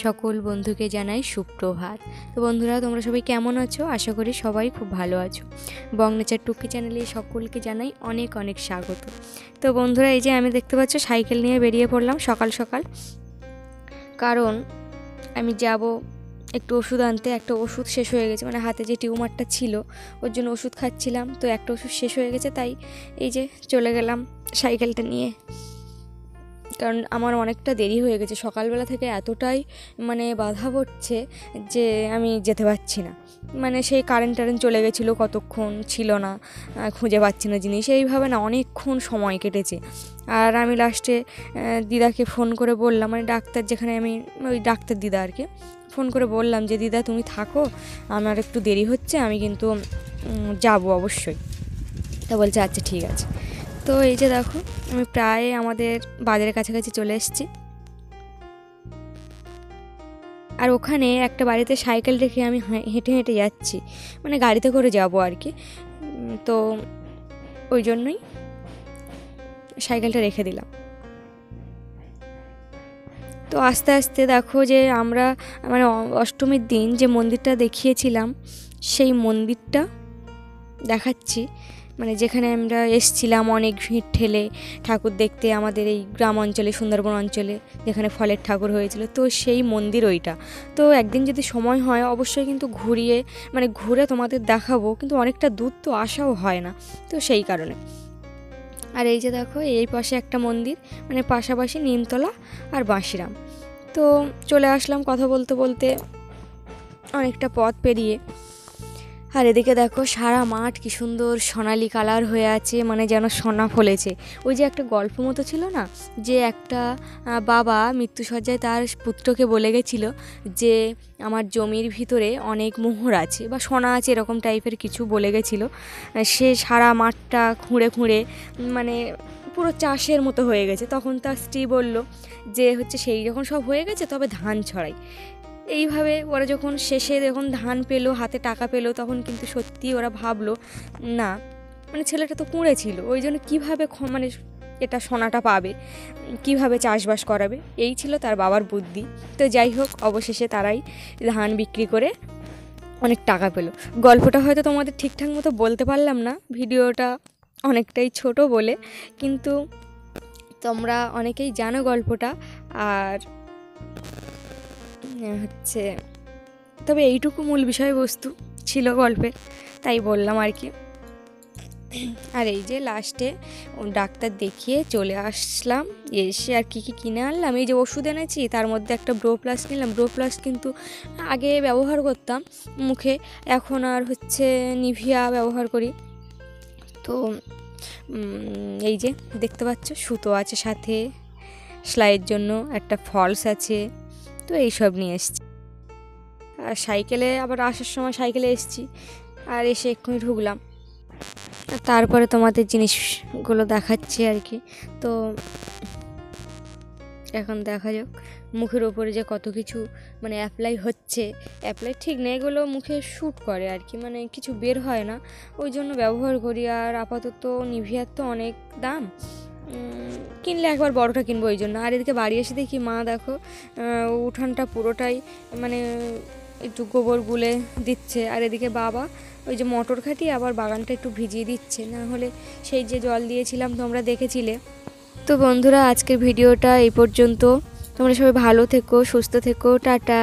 সকল বন্ধুকে জানাই সুপ্রভাত। তো বন্ধুরা, তোমরা সবাই কেমন আছো? আশা করি সবাই খুব ভালো আছো। বং নেচার টুকি চ্যানেলে সকলকে জানাই অনেক অনেক স্বাগত। তো বন্ধুরা, এই যে আমি দেখতে পাচ্ছ সাইকেল নিয়ে বেরিয়ে পড়লাম সকাল সকাল, কারণ আমি যাব একটু ওষুধ আনতে। একটা ওষুধ শেষ হয়ে গেছে, মানে হাতে যে টিউমারটা ছিল ওর জন্য ওষুধ খাচ্ছিলাম, তো একটা ওষুধ শেষ হয়ে গেছে, তাই এই যে চলে গেলাম সাইকেলটা নিয়ে। কারণ আমার অনেকটা দেরি হয়ে গেছে, সকালবেলা থেকে এতটাই মানে বাধা পড়ছে যে আমি যেতে পারছি না। মানে সেই কারেন্ট চলে গেছিলো, কতক্ষণ ছিল না, খুঁজে পাচ্ছি না জিনিস, এইভাবে না অনেকক্ষণ সময় কেটেছে। আর আমি লাস্টে দিদাকে ফোন করে বললাম, মানে ডাক্তার যেখানে আমি, ওই ডাক্তার দিদা আর কি, ফোন করে বললাম যে দিদা তুমি থাকো, আমার একটু দেরি হচ্ছে, আমি কিন্তু যাবো অবশ্যই। তা বলছে আচ্ছা ঠিক আছে। তো এই যে দেখো, আমি প্রায় আমাদের বাজারের কাছাকাছি চলে এসেছি। আর ওখানে একটা বাড়িতে সাইকেল রেখে আমি হেঁটে হেঁটে যাচ্ছি, মানে গাড়িতে করে যাব আর কি। তো ওই জন্যই সাইকেলটা রেখে দিলাম। তো আস্তে আস্তে দেখো যে আমরা মানে অষ্টমীর দিন যে মন্দিরটা দেখিয়েছিলাম সেই মন্দিরটা দেখাচ্ছি, মানে যেখানে আমরা এসছিলাম অনেক ভিড় ঠেলে ঠাকুর দেখতে, আমাদের এই গ্রাম অঞ্চলে, সুন্দরবন অঞ্চলে যেখানে ফলের ঠাকুর হয়েছিল, তো সেই মন্দির ওইটা। তো একদিন যদি সময় হয় অবশ্যই কিন্তু ঘুরে তোমাদের দেখাবো, কিন্তু অনেকটা দূর তো আসাও হয় না, তো সেই কারণে। আর এই যে দেখো, এই পাশে একটা মন্দির, মানে পাশাপাশি নিমতলা আর বাঁশিরাম। তো চলে আসলাম কথা বলতে বলতে অনেকটা পথ পেরিয়ে। আর এদিকে দেখো সারা মাঠ কি সুন্দর সোনালি কালার হয়ে আছে, মানে যেন সোনা ফলেছে। ওই যে একটা গল্প মতো ছিল না, যে একটা বাবা মৃত্যুসজ্জায় তার পুত্রকে বলে গেছিল যে আমার জমির ভিতরে অনেক মোহর আছে বা সোনা আছে, এরকম টাইপের কিছু বলে গেছিল। সে সারা মাঠটা খুঁড়ে খুঁড়ে মানে পুরো চাষের মতো হয়ে গেছে। তখন তার স্ত্রী বলল যে হচ্ছে সেই যখন সব হয়ে গেছে তবে ধান ছড়াই। এইভাবে ওরা যখন শেষে যখন ধান পেলো, হাতে টাকা পেলো, তখন কিন্তু সত্যি ওরা ভাবলো না, মানে ছেলেটা তো কুঁড়ে ছিল, ওই জন্য কীভাবে মানে এটা সোনাটা পাবে, কিভাবে চাষবাস করাবে, এই ছিল তার বাবার বুদ্ধি। তো যাই হোক, অবশেষে তারাই ধান বিক্রি করে অনেক টাকা পেলো। গল্পটা হয়তো তোমাদের ঠিকঠাক মতো বলতে পারলাম না, ভিডিওটা অনেকটাই ছোট বলে, কিন্তু তোমরা অনেকেই জানো গল্পটা। আর হচ্ছে তবে এইটুকু মূল বিষয়বস্তু ছিল গল্পের, তাই বললাম আর কি। আর এই যে লাস্টে ডাক্তার দেখিয়ে চলে আসলাম, এসে আর কি কিনে আনলাম, এই যে ওষুধ এনেছি, তার মধ্যে একটা ব্রো প্লাস নিলাম। ব্রো প্লাস কিন্তু আগে ব্যবহার করতাম মুখে, এখন আর হচ্ছে নিভিয়া ব্যবহার করি। তো এই যে দেখতে পাচ্ছ সুতো আছে সাথে, সেলাইয়ের জন্য একটা ফলস আছে, তো এইসব নিয়ে এসছি। আর সাইকেলে আবার আসার সময় সাইকেলে এসেছি, আর এসে এক্ষুনি ঢুকলাম, তারপরে তোমাদের জিনিসগুলো দেখাচ্ছি আর কি। তো এখন দেখা যাক মুখের ওপরে যে কত কিছু মানে অ্যাপ্লাই হচ্ছে, অ্যাপ্লাই ঠিক নেই, এগুলো মুখে শ্যুট করে আর কি, মানে কিছু বের হয় না, ওই জন্য ব্যবহার করি। আর আপাতত নিভিয়ার তো অনেক দাম, কিনলে একবার বড়টা কিনবো ওই জন্য। আর এদিকে বাড়ি এসে দেখি মা দেখো উঠানটা পুরোটাই মানে একটু গোবর গুলে দিচ্ছে, আর এদিকে বাবা ওই যে মটর খাটিয়ে আবার বাগানটা একটু ভিজিয়ে দিচ্ছে, না হলে সেই যে জল দিয়েছিলাম তোমরা দেখেছিলে। তো বন্ধুরা, আজকের ভিডিওটা এই পর্যন্ত। তোমরা সবাই ভালো থেকো, সুস্থ থেকো, টাটা।